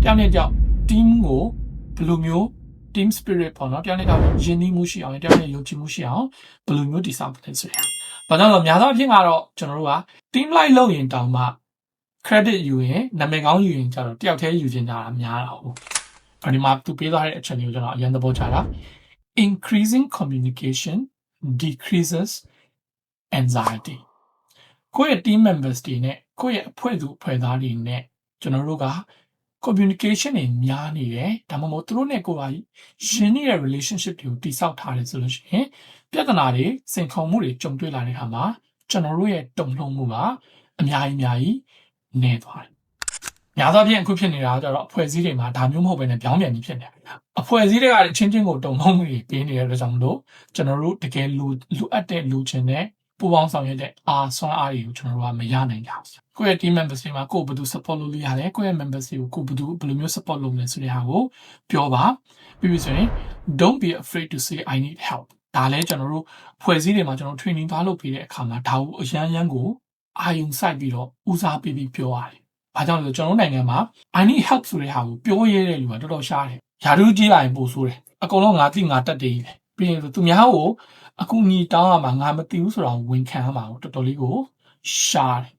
ပြောင်းနေကြောက် team ကိုဘယ်လိုမျိုး team spirit ပေါ့နော်ပြောင်းနေကြောက်ယဉ်နီးမှုရှိအောင်ပြောင်းနေယုံကြည်မှုရှိအောင်ဘယ်လိုမျိုးတည်ဆောက်တယ်ဆိုရအောင်ဘာကြောင့်လဲများသောအားဖြင့်ကတော့ကျွန်တော်တို့က team လိုက်လုပ်ရင်တောင်မှ credit ယူရင်နာမည်ကောင်းယူရင်ကျတော့တယောက်တည်းယူချင်ကြတာများတာဟုတ်ဒီမှာသူပေးသွားတဲ့အချက်မျိုးကျွန်တော်အရင်သဘောချတာ increasing communication decreases anxiety ကိုယ့်ရဲ့ team members တွေနဲ့ကိုယ့်ရဲ့အဖွဲ့သူအဖွဲ့သားတွေနဲ့ကျွန်တော်တို့က communication တွေများနေတယ်ဒါမှမဟုတ်သူတို့နဲ့ကိုယ်ကရင်းနှီးတဲ့ relationship တွေကိုတည်ဆောက်ထားတယ်ဆိုလို့ရှိရင်ပြဿနာတွေစိန်ခေါ်မှုတွေကြုံတွေ့လာတဲ့အခါမှာကျွန်တော်တို့ရဲ့တုံ့နှုံမှုကအများကြီးနေသွားတယ်။များသောအားဖြင့်အခုဖြစ်နေတာကျတော့အဖွဲ့အစည်းတွေမှာဒါမျိုးမဟုတ်ဘဲနဲ့ပြောင်းပြန်ပြီးဖြစ်နေတယ်။အဖွဲ့အစည်းတွေကချင်းချင်းကိုတုံ့နှုံမှုတွေပေးနေတဲ့အတွက်ကြောင့်မလို့ကျွန်တော်တို့တကယ်လိုအပ်တဲ့လိုချင်တဲ့ပူပေါင်းဆောင်ရွက်တဲ့စွမ်းအားတွေကိုကျွန်တော်တို့ကမရနိုင်ကြဘူး။ကိုယ့်ရဲ့ team members တွေမှာကိုယ်ဘယ်သူ support လုပ်လို့ရတယ်ကိုယ့်ရဲ့ members တွေကိုကိုယ်ဘယ်လိုမျိုး support လုပ်လဲဆိုတဲ့ဟာကိုပြောပါပြီးပြီဆိုရင် don't be afraid to say I need help ဒါလည်းကျွန်တော်တို့ဖွဲ့စည်းတွေမှာကျွန်တော် training သွားလုပ်ပြီးတဲ့အခါမှာဒါကိုအရန်ကိုအာယုံစိုက်ပြီးတော့ဦးစားပေးပြီးပြောရတယ်။ဘာကြောင့်လဲဆိုကျွန်တော်နိုင်ငံမှာ I need help ဆိုတဲ့ဟာကိုပြောရတဲ့လူကတော်တော်ရှားတယ်။ယာတို့ကြီးလာရင်ပို့ဆိုးတယ်။အကုန်လုံးငါတတ်တယ်။ပြီးရင်သူများကိုအခုညီတောင်းရမှာငါမသိဘူးဆိုတာကိုဝန်ခံရမှာကိုတော်တော်လေးကိုရှားတယ်